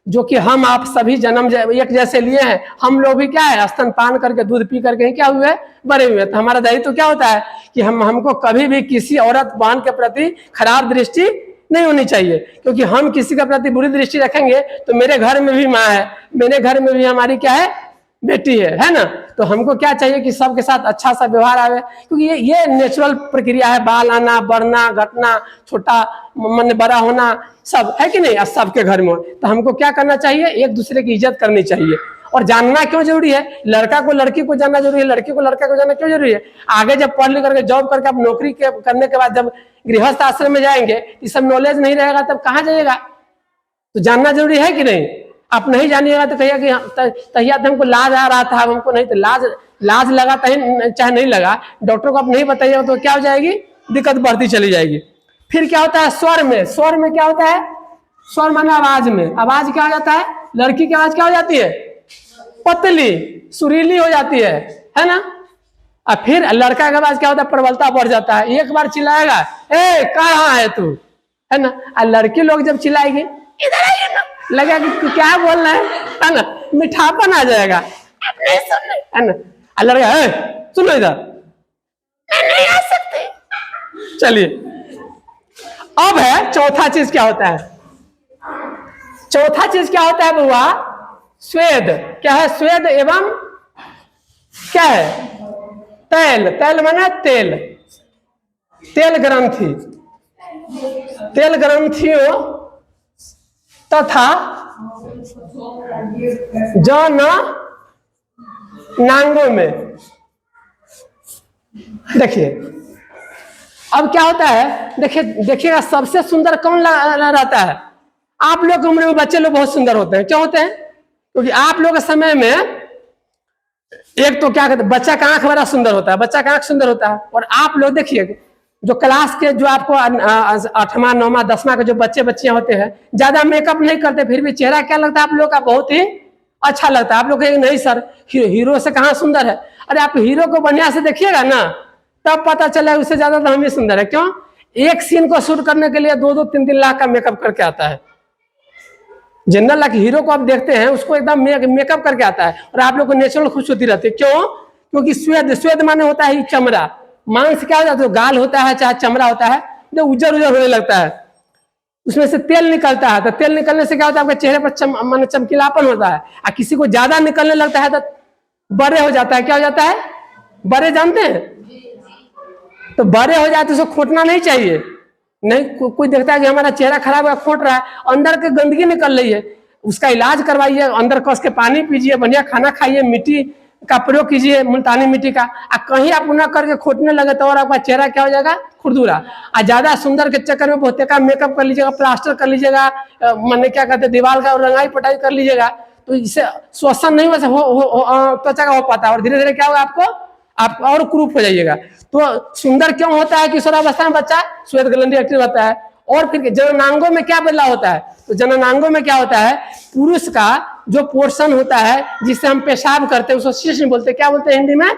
जो कि हम आप सभी जन्म एक जैसे लिए हैं, हम लोग भी क्या है, स्तन पान करके दूध पी करके ही क्या हुए, बड़े हुए। तो हमारा दायित्व क्या होता है कि हमको कभी भी किसी औरत बहन के प्रति खराब दृष्टि नहीं होनी चाहिए, क्योंकि हम किसी के प्रति बुरी दृष्टि रखेंगे तो मेरे घर में भी माँ है, मेरे घर में भी हमारी क्या है, बेटी है ना। तो हमको क्या चाहिए कि सबके साथ अच्छा सा व्यवहार आवे, क्योंकि ये नेचुरल प्रक्रिया है, बाल आना, बढ़ना, घटना, छोटा मन बड़ा होना, सब है कि नहीं, सबके घर में। तो हमको क्या करना चाहिए, एक दूसरे की इज्जत करनी चाहिए। और जानना क्यों जरूरी है, लड़का को लड़की को जानना जरूरी है, लड़की को लड़का को जानना क्यों जरूरी है। आगे जब पढ़ लिख करके जॉब करके आप नौकरी करने के बाद जब गृहस्थ आश्रम में जाएंगे, ये सब नॉलेज नहीं रहेगा, तब कहाँ जाइएगा। तो जानना जरूरी है कि नहीं। आप नहीं जानिएगा तो कहिए कि तहिया तो हमको लाज आ रहा था, हमको नहीं, तो लाज लगा चाहे नहीं लगा, डॉक्टर को आप नहीं बताइएगा तो क्या हो जाएगी, दिक्कत बढ़ती चली जाएगी। फिर क्या होता है स्वर में क्या होता है, स्वर माने आवाज में, आवाज क्या हो जाता है, लड़की की आवाज क्या हो जाती है, पतली सुरीली हो जाती है ना। और फिर लड़का की आवाज क्या होता है, प्रबलता बढ़ जाता है, एक बार चिल्लाएगा ए कहाँ है तू, है ना। और लड़की लोग जब चिल्लाएगी इधर आइए ना, लगा कि क्या बोल रहे है ना, मिठापन आ जाएगा, आप नहीं सुन रहे है ना। और लड़का सुनो इधर, मैं नहीं आ सकती। चलिए अब है चौथा चीज क्या होता है, चौथा चीज क्या होता है बुआ, स्वेद। क्या है, स्वेद एवं क्या है, तैल माने तेल ग्रंथि, तेल ग्रंथियों तथा जन नांगों में। देखिए अब क्या होता है, देखिएगा सबसे सुंदर कौन रहता है, आप लोग की उम्र में बच्चे लोग बहुत सुंदर होते हैं। क्यों होते हैं, क्योंकि आप लोग के समय में एक तो क्या कहते हैं, बच्चा का आंख बड़ा सुंदर होता है, बच्चा का आंख सुंदर होता है। और आप लोग देखिए जो क्लास के जो आपको 8वां 9वां 10वां के जो बच्चियां होते हैं, ज्यादा मेकअप नहीं करते, फिर भी चेहरा क्या लगता है आप लोग का, बहुत ही अच्छा लगता है। आप लोग कहेंगे नहीं सर हीरो से कहाँ सुंदर है, अरे आप हीरो को बढ़िया से देखिएगा ना, तब पता चला उससे ज्यादा तो हम ही सुंदर है। क्यों, एक सीन को शूट करने के लिए 2-2 3-3 लाख का मेकअप करके आता है। जनरल लाइक हीरो को आप देखते हैं उसको एकदम मेकअप करके आता है, और आप लोग को नेचुरल खूबसूरती रहती है। क्यों, क्योंकि स्वेद माने होता है चमड़ा, मांस क्या हो जाता है, गाल होता है चाहे चमड़ा होता है, जो उजर होने लगता है, उसमें से तेल निकलता है। तो तेल निकलने से क्या होता है, आपके चेहरे पर माने चमकीलापन होता है। और किसी को ज्यादा निकलने लगता है तो बड़े हो जाता है। क्या हो जाता है, बड़े जानते हैं, तो बड़े हो जाए तो उसको खोटना नहीं चाहिए। नहीं कोई देखता है कि हमारा चेहरा खराब है, खोट रहा है, अंदर की गंदगी निकल रही है, उसका इलाज करवाइए, अंदर कस के पानी पीजिए, बढ़िया खाना खाइए, मिट्टी का प्रयोग कीजिए, मुल्तानी मिट्टी का। कहीं आप न करके खोटने लगे तो और आपका चेहरा क्या हो जाएगा, खुरदुरा। और ज्यादा सुंदर के चक्कर में बहुत का मेकअप कर लीजिएगा, प्लास्टर कर लीजिएगा, मैंने क्या कहते हैं दीवार का रंगाई पटाई कर लीजिएगा, तो इससे श्वसन नहीं त्वचा का हो पाता है, और धीरे धीरे क्या होगा आप और क्रूप हो जाइएगा। तो सुंदर क्यों होता है, किशोरावस्था में बच्चा श्वेत ग्रंथि एक्टिव होता है। और फिर जननांगों में क्या बदलाव होता है, तो जननांगों में क्या होता है, पुरुष का जो पोर्शन होता है जिससे हम पेशाब करते हैं उसको शिश्न बोलते हैं। क्या बोलते हैं हिंदी में,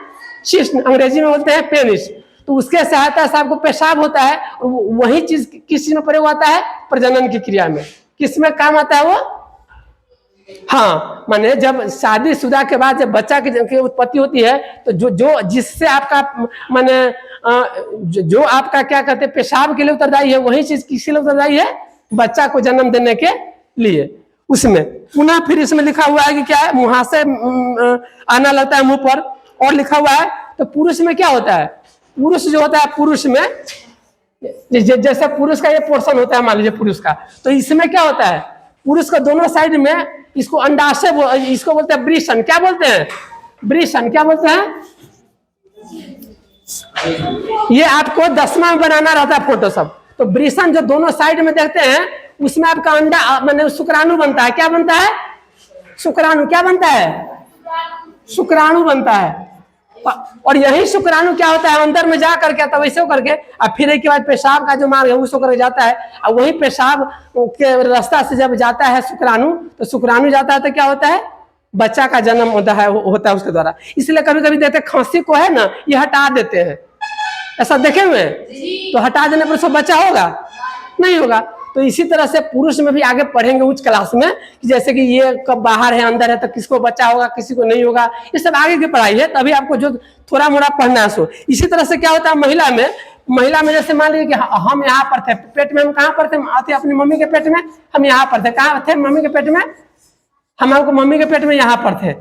शिश्न, अंग्रेजी में बोलते हैं पेनिस। तो उसके सहायता से आपको पेशाब होता है, और वही चीज किस चीज में प्रयोग होता है, प्रजनन की क्रिया में। किस में काम आता है वो, हाँ, माने जब शादीशुदा के बाद जब बच्चा की उत्पत्ति होती है, तो जो जिससे आपका माने जो आपका क्या कहते हैं पेशाब के लिए उत्तरदायी है, वही चीज किसी लिए उत्तरदायी है, बच्चा को जन्म देने के लिए। उसमें पुनः फिर इसमें लिखा हुआ है कि क्या है, मुहासे आना लगता है मुंह पर, और लिखा हुआ है। तो पुरुष में क्या होता है, पुरुष जो होता है, पुरुष में जैसे पुरुष का ये पोर्शन होता है, मान लीजिए पुरुष का, तो इसमें क्या होता है, पुरुष को दोनों साइड में इसको अंडाशय, इसको बोलते हैं वृषण। क्या बोलते हैं, वृषण। क्या बोलते हैं, ये आपको 10वां में बनाना रहता है फोटो सब। तो वृषण जो दोनों साइड में देखते हैं, उसमें आपका अंडा माने शुक्राणु बनता है। क्या बनता है, शुक्राणु। क्या बनता है, शुक्राणु बनता है। और यही शुक्राणु क्या होता है, अंदर में जा करके तब वैसे करके, और फिर एक के बाद पेशाब का जो मार्ग है उसको करके जाता है, और वही पेशाब के रास्ता से जब जाता है शुक्राणु, तो शुक्राणु जाता है तो क्या होता है, बच्चा का जन्म होता है उसके द्वारा। इसलिए कभी कभी देखते खांसी को है ना, ये हटा देते हैं, ऐसा देखे हुए, तो हटा देने पर उसको बच्चा होगा, नहीं होगा। तो इसी तरह से पुरुष में भी आगे पढ़ेंगे उच्च क्लास में, जैसे कि ये कब बाहर है अंदर है, तो किसको बच्चा होगा किसी को नहीं होगा, ये सब आगे की पढ़ाई है, तभी आपको जो थोड़ा मोड़ा पढ़ना है सो। इसी तरह से क्या होता है महिला में जैसे मान लीजिए कि हम यहाँ पर थे, पेट में हम कहाँ पर थे, आते अपनी मम्मी के पेट में, हम यहाँ पर थे। कहाँ थे, मम्मी के पेट में, हमको मम्मी के पेट में यहाँ पर थे,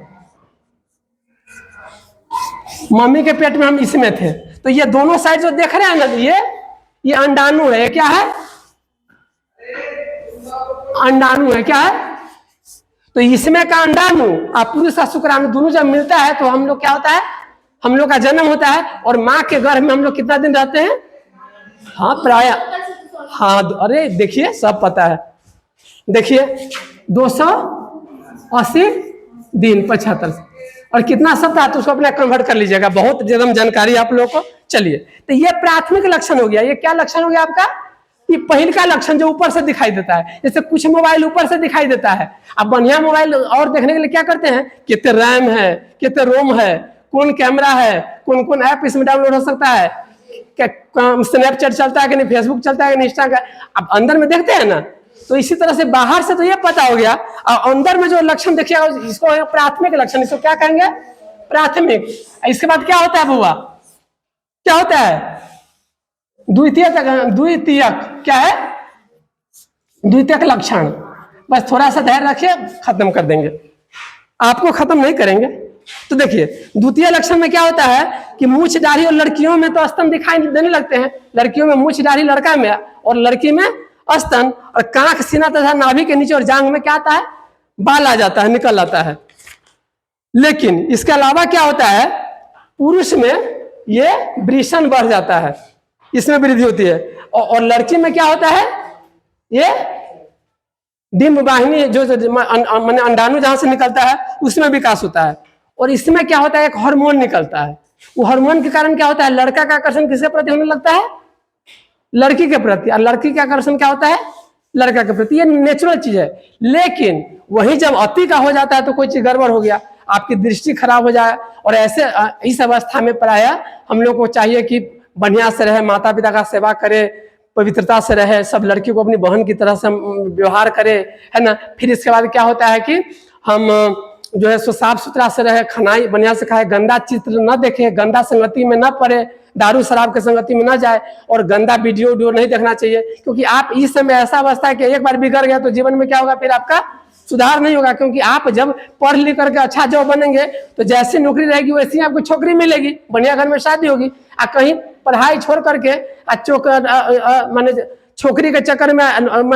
मम्मी के पेट में हम इसमें थे। तो ये दोनों साइड जो देख रहे हैं ना, ये अंडाणु है। क्या है, अंडाणु है। क्या है, तो इसमें का अंडाणु और पुरुष का शुक्राणु दोनों जब मिलता है तो हम लोग क्या होता है, हम लोग का जन्म होता है। और माँ के गर्भ में हम लोग कितना दिन रहते हैं, हाँ प्राय, हाँ अरे देखिए सब पता है, देखिए 80 दिन 75 और कितना सप्ताह, तो उसको अपना कन्वर्ट कर लीजिएगा, बहुत एकदम जानकारी आप लोगों को। चलिए, तो ये प्राथमिक लक्षण हो गया। ये क्या लक्षण हो गया आपका? ये पहले का लक्षण जो ऊपर से दिखाई देता है। जैसे कुछ मोबाइल ऊपर से दिखाई देता है, अब बढ़िया मोबाइल और देखने के लिए क्या करते हैं, कितने रैम है, कितने रोम है, कौन कैमरा है, कौन कौन ऐप इसमें डाउनलोड हो सकता है, स्नैपचैट चलता है कि नहीं, फेसबुक चलता है कि नहीं, इंस्टाग्राम, अब अंदर में देखते हैं ना। तो इसी तरह से बाहर से तो ये पता हो गया, और अंदर में जो लक्षण देखिएगा इसको प्राथमिक लक्षण, इसको क्या कहेंगे? प्राथमिक। इसके बाद क्या होता है बुआ? क्या होता है? द्वितीयक। द्वितीयक क्या है? द्वितीयक लक्षण। बस थोड़ा सा धैर्य रखिए, खत्म कर देंगे, आपको खत्म नहीं करेंगे। तो देखिए, द्वितीय लक्षण में क्या होता है कि मूछ दाढ़ी, और लड़कियों में तो स्तन दिखाई देने लगते हैं। लड़कियों में मूछ दाढ़ी लड़का में, और लड़की में स्तन, और कांख, सीना तथा नाभि के नीचे और जांघ में क्या आता है? बाल आ जाता है, निकल आता है। लेकिन इसके अलावा क्या होता है, पुरुष में ये वृषण बढ़ जाता है, इसमें वृद्धि होती है, और लड़की में क्या होता है, ये डिंब वाहिनी जो माने अंडाणु जहां से निकलता है उसमें विकास होता है। और इसमें क्या होता है, एक हार्मोन निकलता है। वो हार्मोन के कारण क्या होता है, लड़का का आकर्षण किसके प्रति होने लगता है? लड़की के प्रति, और लड़की का आकर्षण क्या होता है? लड़का के प्रति। ये नेचुरल चीज है। लेकिन वही जब अति का हो जाता है तो कोई चीज गड़बड़ हो गया, आपकी दृष्टि खराब हो जाए, और ऐसे इस अवस्था में प्रायः हम लोग को चाहिए कि बढ़िया से रहे, माता पिता का सेवा करे, पवित्रता से रहे, सब लड़की को अपनी बहन की तरह से व्यवहार करे, है ना। फिर इसके बाद क्या होता है कि हम जो है सो साफ सुथरा से रहे, खानाई बढ़िया से खाए, गंदा चित्र न देखे, गंदा संगति में न पड़े, दारू शराब के संगति में न जाए, और गंदा वीडियो नहीं देखना चाहिए। क्योंकि आप इस समय ऐसा अवस्था है कि एक बार बिगड़ गया तो जीवन में क्या होगा, फिर आपका सुधार नहीं होगा। क्योंकि आप जब पढ़ लिख करके अच्छा जॉब बनेंगे तो जैसी नौकरी रहेगी वैसी आपको छोकरी मिलेगी, बढ़िया घर में शादी होगी। आ कहीं पढ़ाई छोड़ करके माने छोकरी के चक्कर में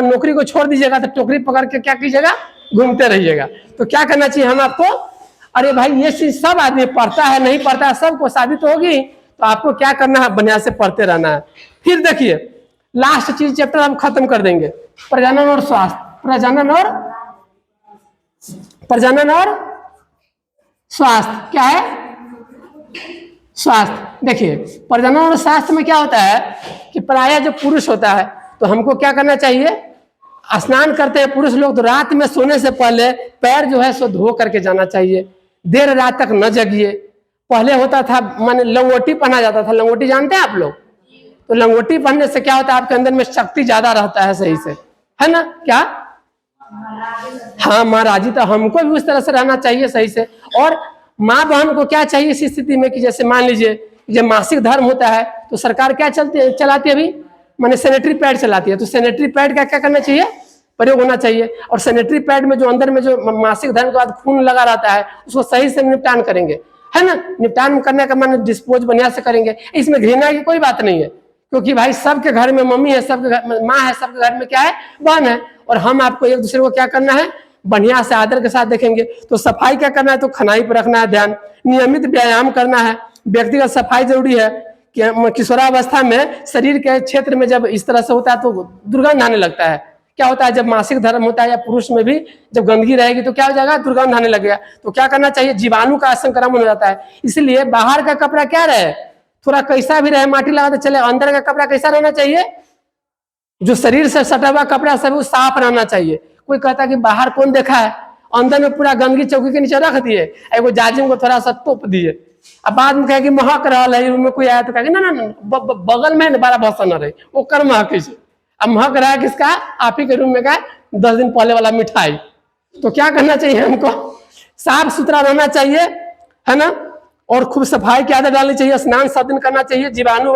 नौकरी को छोड़ दीजिएगा तो टोकरी पकड़ के क्या कीजिएगा, घूमते रहिएगा। तो क्या करना चाहिए हम आपको? अरे भाई, ये चीज सब आदमी पढ़ता है, नहीं पढ़ता है, सबको शादी तो होगी, तो आपको क्या करना है, बढ़िया से पढ़ते रहना है। फिर देखिए, लास्ट चीज चैप्टर हम खत्म कर देंगे, प्रजनन और स्वास्थ्य। प्रजनन और स्वास्थ्य क्या है? स्वास्थ्य। देखिए, प्रजनन और स्वास्थ्य में क्या होता है कि प्रायः जो पुरुष होता है तो हमको क्या करना चाहिए, स्नान करते हैं पुरुष लोग तो रात में सोने से पहले पैर जो है सो धो करके जाना चाहिए। देर रात तक न जगिए। पहले होता था माने लंगोटी पहना जाता था, लंगोटी जानते हैं आप लोग? तो लंगोटी पहनने से क्या होता है, आपके अंदर में शक्ति ज्यादा रहता है, सही से, है ना। क्या? हाँ, महाराजी। तो हमको भी उस तरह से रहना चाहिए सही से। और माँ बहन को क्या चाहिए इस स्थिति में कि जैसे मान लीजिए जब मासिक धर्म होता है तो सरकार क्या चलाती है अभी, माने सैनिटरी पैड चलाती है। तो सैनिटरी पैड का क्या करना चाहिए, प्रयोग होना चाहिए। और सैनिटरी पैड में जो अंदर में जो मासिक धर्म के बाद खून लगा रहता है उसको सही से निपटान करेंगे, है ना। निपटान करने का माने डिस्पोज बढ़िया से करेंगे। इसमें घृणा की कोई बात नहीं है, क्योंकि भाई सबके घर में मम्मी है, सबके घर में माँ है, सबके घर में क्या है, बहन है। और हम आपको एक दूसरे को क्या करना है, बढ़िया से आदर के साथ देखेंगे। तो सफाई क्या करना है, तो खनाई पर रखना है ध्यान, नियमित व्यायाम करना है, व्यक्तिगत सफाई जरूरी है। कि किशोरावस्था में शरीर के क्षेत्र में जब इस तरह से होता है तो दुर्गंध आने लगता है। क्या होता है, जब मासिक धर्म होता है या पुरुष में भी जब गंदगी रहेगी तो क्या हो जाएगा, दुर्गंध आने लगेगा। तो क्या करना चाहिए, जीवाणु का संक्रमण हो जाता है। इसलिए बाहर का कपड़ा क्या रहे, थोड़ा कैसा भी रहे, माटी लगाते चले, अंदर का कपड़ा कैसा रहना चाहिए, जो शरीर से सटा हुआ कपड़ा सब वो साफ रहना चाहिए। कोई कहता है कि बाहर कौन देखा है, अंदर में पूरा गंदगी चौकी के नीचे रख दिए, एगो जाजिम को थोड़ा सा तोप दिए, अब बाद में कहे कि महक रहा है, रूम में कोई आया तो कहे ना ना बगल में बड़ा भसन रहे, वो कर महक। अब महक रहा है किसका, आप ही के रूम में का 10 दिन पहले वाला मिठाई। तो क्या करना चाहिए, हमको साफ सुथरा रहना चाहिए, है ना। और खूब सफाई की आदत डालनी चाहिए, स्नान सब दिन करना चाहिए, जीवाणु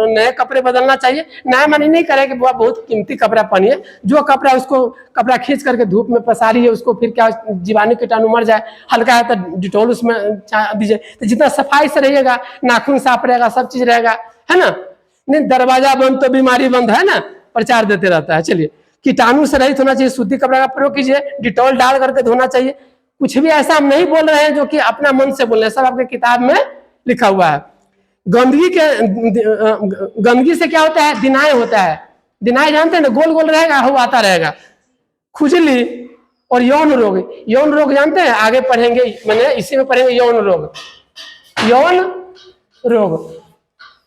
नए कपड़े बदलना चाहिए। नया मानी नहीं करे कि बहुत कीमती कपड़ा पहनिए, जो कपड़ा उसको कपड़ा खींच करके धूप में पसारिए, उसको फिर क्या जीवाणु कीटाणु मर जाए, हल्का है तो डिटोल उसमें दीजिए। तो जितना सफाई से रहिएगा, नाखून साफ रहेगा, सब चीज रहेगा, है ना। नहीं, दरवाजा बंद तो बीमारी बंद, है ना, प्रचार देते रहता है। चलिए, कीटाणु से रहित होना चाहिए, सूती कपड़ा का प्रयोग कीजिए, डिटोल डाल करके धोना चाहिए। कुछ भी ऐसा हम नहीं बोल रहे हैं जो कि अपना मन से बोल रहे हैं, सब आपके किताब में लिखा हुआ है। गंदगी से क्या होता है, दिनाय होता है। दिनाय जानते हैं ना, गोल गोल रहेगा, हो आता रहेगा। खुजली, और यौन रोग जानते हैं, आगे पढ़ेंगे, मैंने इसी में पढ़ेंगे यौन रोग।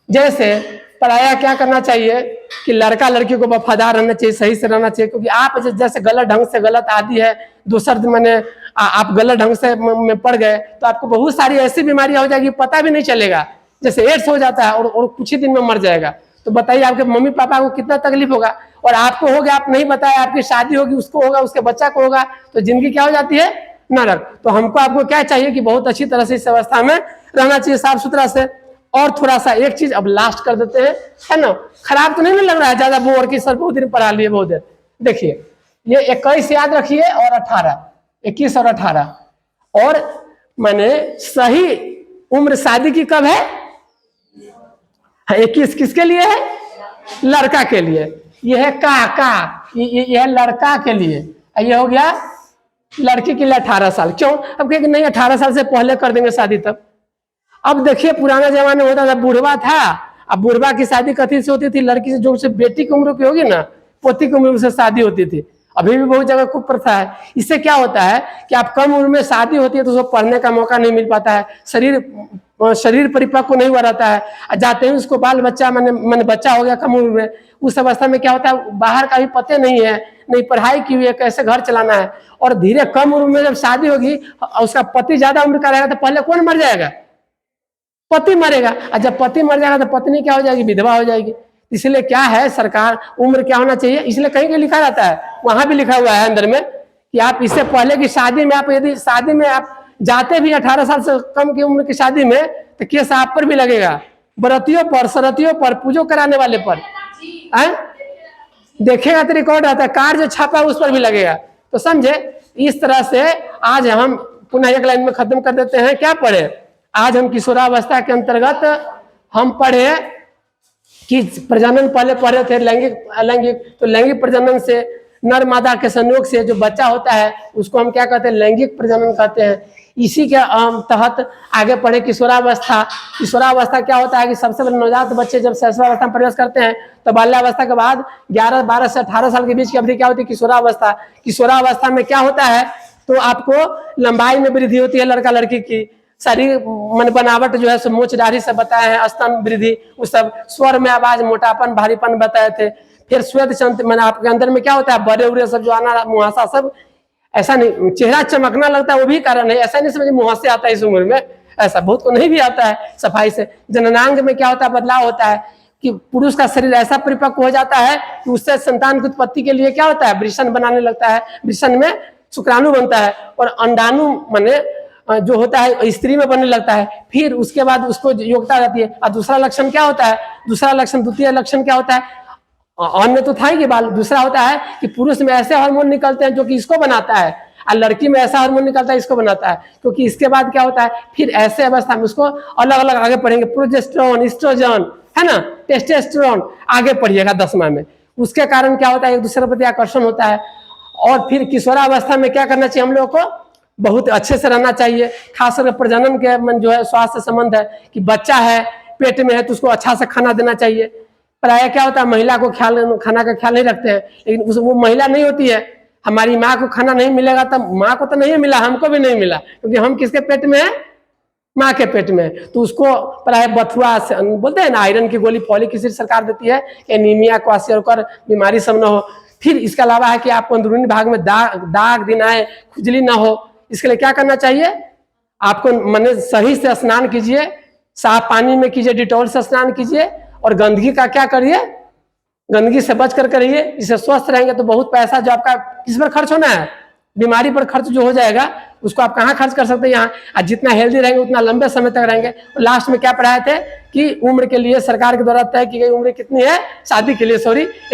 जैसे पराया क्या करना चाहिए कि लड़का लड़की को वफादार रहना चाहिए, सही से रहना चाहिए, क्योंकि आप जैसे गलत ढंग से गलत आदि है, दूसर मैंने आप गलत ढंग से में पड़ गए तो आपको बहुत सारी ऐसी बीमारियां हो जाएगी, पता भी नहीं चलेगा। जैसे एड्स हो जाता है और कुछ ही दिन में मर जाएगा। तो बताइए आपके मम्मी पापा को कितना तकलीफ होगा, और आपको हो गया, आप नहीं बताया, आपकी शादी होगी, उसको होगा, उसके बच्चा को होगा, तो जिंदगी क्या हो जाती है, नरक। तो हमको आपको क्या चाहिए कि बहुत अच्छी तरह से इस अवस्था में रहना चाहिए, साफ सुथरा से। और थोड़ा सा एक चीज अब लास्ट कर देते हैं, है ना, खराब तो नहीं लग रहा है ज्यादा बोर की सर बहुत दिन पढ़ा लिए बहुत देर। देखिए ये 21 याद रखिए और 18, 21 और 18, और मैंने सही उम्र शादी की कब है, 21 किसके लिए है, लड़का के लिए, यह है ये है लड़का के लिए, ये हो गया लड़की के लिए 18 साल। क्यों, अब कहेंगे नहीं 18 साल से पहले कर देंगे शादी तब। अब देखिए पुराना जमाने होता था, बुढ़वा था, अब बुढ़वा की शादी कथी से होती थी, लड़की से जो से बेटी की उम्र की होगी ना, पोती की उम्र से शादी होती थी। अभी भी बहुत जगह खूब प्रथा है। इससे क्या होता है कि आप कम उम्र में शादी होती है तो उसको पढ़ने का मौका नहीं मिल पाता है, शरीर परिपक्व नहीं हुआ रहता है, जाते हैं उसको बाल बच्चा मैंने बच्चा हो गया कम उम्र में, उस अवस्था में क्या होता है, बाहर का भी पते नहीं है, नहीं पढ़ाई की हुई है, कैसे घर चलाना है, और धीरे कम उम्र में जब शादी होगी उसका पति ज्यादा उम्र का रहेगा तो पहले कौन मर जाएगा, पति मरेगा, और जब पति मर जाएगा तो पत्नी क्या हो जाएगी, विधवा हो जाएगी। इसलिए क्या है, सरकार उम्र क्या होना चाहिए, इसलिए कहीं कहीं लिखा रहता है, वहां भी लिखा हुआ है अंदर में कि आप इससे पहले की शादी में, आप यदि शादी में आप जाते भी 18 साल से कम की उम्र की शादी में तो केस आप पर भी लगेगा, बरतियों पर, सरतियों पर, पूजो कराने वाले पर, देखेगा तो रिकॉर्ड रहता है, कार्ड जो छापा उस पर भी लगेगा। तो समझे, इस तरह से आज हम पुनः एक लाइन में खत्म कर देते हैं। क्या पढ़े आज हम, किशोरावस्था के अंतर्गत हम पढ़े कि प्रजनन, पहले पढ़े थे लैंगिक, तो लैंगिक प्रजनन से नर मादा के संयोग से जो बच्चा होता है उसको हम क्या कहते हैं, लैंगिक प्रजनन कहते हैं। इसी के तहत आगे पढ़े किशोरावस्था। किशोरावस्था क्या होता है कि सबसे पहले नवजात बच्चे जब शैशवावस्था में प्रवेश करते हैं तो बाल्यावस्था के बाद 12 से 18 साल के बीच की अवधि क्या होती है, किशोरावस्था। किशोरावस्था में क्या होता है, तो आपको लंबाई में वृद्धि होती है लड़का लड़की की, शरीर मन बनावट जो है मोच दाढ़ी से बताए हैं, स्तन वृद्धि, उस सब, स्वर में आवाज, मोटापन, भारीपन बताए थे। फिर श्वेत चंद मैंने आपके अंदर में क्या होता है, बड़े उड़े सब जो आना, मुहासा सब, ऐसा नहीं चेहरा चमकना लगता है वो भी कारण है, ऐसा नहीं समझे मुहासे आता है इस उम्र में, ऐसा बहुत को नहीं भी आता है सफाई से। जननांग में क्या होता है, बदलाव होता है कि पुरुष का शरीर ऐसा परिपक्व हो जाता है कि उससे संतान की उत्पत्ति के लिए क्या होता है, वृषण बनाने लगता है, वृषण में शुक्राणु बनता है और अंडाणु माने जो होता है स्त्री में बनने लगता है। फिर उसके बाद उसको योग्यता रहती है। और दूसरा लक्षण क्या होता है, दूसरा लक्षण, द्वितीय लक्षण क्या होता है, अन्य तो था ही कि बाल, दूसरा होता है कि पुरुष में ऐसे हार्मोन निकलते हैं जो कि इसको बनाता है, और लड़की में ऐसा हार्मोन निकलता है इसको बनाता है। क्योंकि इसके बाद क्या होता है, फिर ऐसे अवस्था में उसको अलग अलग आगे पढ़ेंगे, प्रोजेस्टेरोन, एस्ट्रोजन, है ना, टेस्टोस्टेरोन, आगे पढ़िएगा 10वां में। उसके कारण क्या होता है, एक दूसरे प्रति आकर्षण होता है। और फिर किशोरावस्था में क्या करना चाहिए, हम लोगों को बहुत अच्छे से रहना चाहिए, खासकर प्रजनन के जो है स्वास्थ्य संबंध है कि बच्चा है पेट में है तो उसको अच्छा से खाना देना चाहिए। प्राय क्या होता है, महिला को खाना का ख्याल नहीं रखते हैं, लेकिन वो महिला नहीं होती है, हमारी माँ को खाना नहीं मिलेगा तब, माँ को तो नहीं मिला, हमको भी नहीं मिला, क्योंकि हम किसके पेट में है, माँ के पेट में। तो उसको प्राय बथुआ बोलते हैं ना, आयरन की गोली, फॉलिक एसिड सरकार देती है, एनीमिया, क्वाशियोकर बीमारी सब ना हो। फिर इसके अलावा है कि आपको अंदरूनी भाग में दाग दिनाए, खुजली ना हो, इसके लिए क्या करना चाहिए, आपको माने सही से स्नान कीजिए, साफ पानी में कीजिए, डिटॉल से स्नान कीजिए, और गंदगी का क्या करिए, गंदगी से बच कर करिए। इससे स्वस्थ रहेंगे तो बहुत पैसा जो आपका किस पर खर्च होना है, बीमारी पर खर्च जो हो जाएगा उसको आप कहाँ खर्च कर सकते हैं, यहाँ। और जितना हेल्दी रहेंगे उतना लंबे समय तक रहेंगे। और लास्ट में क्या पढ़ाए थे कि उम्र के लिए सरकार के द्वारा तय की गई उम्र कितनी है शादी के लिए,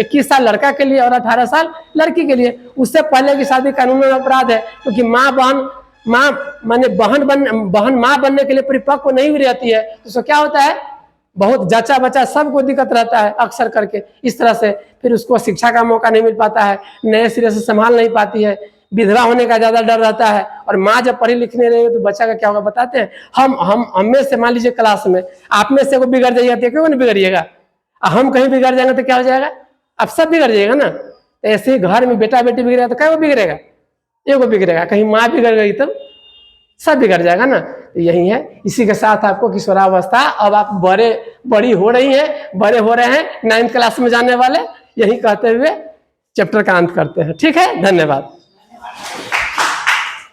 21 साल लड़का के लिए और 18 साल लड़की के लिए। उससे पहले की शादी कानून में अपराध है, क्योंकि माँ माने बहन माँ बनने के लिए परिपक्व नहीं भी रहती है, तो उसको क्या होता है, बहुत जचा बचा सबको दिक्कत रहता है अक्सर करके। इस तरह से फिर उसको शिक्षा का मौका नहीं मिल पाता है, नए सिरे से संभाल नहीं पाती है, विधवा होने का ज्यादा डर रहता है। और माँ जब पढ़ी लिखने रहेगी तो बच्चा का क्या होगा बताते हैं, हम में से मान लीजिए क्लास में आप में से को बिगड़ जाइएगा तो क्यों नहीं बिगड़िएगा, हम कहीं बिगड़ जाएंगे तो क्या हो जाएगा, आप सब बिगड़ जाएगा ना। तो ऐसे ही घर में बेटा बेटी बिगड़ेगा तो क्या वो बिगड़ेगा, एगो बिगड़ेगा, कहीं माँ बिगड़ गई तो सब बिगड़ जाएगा ना। तो यही है, इसी के साथ आपको किशोरावस्था, अब आप बड़ी हो रही हैं, बड़े हो रहे हैं, 9th क्लास में जाने वाले, यही कहते हुए चैप्टर का अंत करते हैं। ठीक है, धन्यवाद।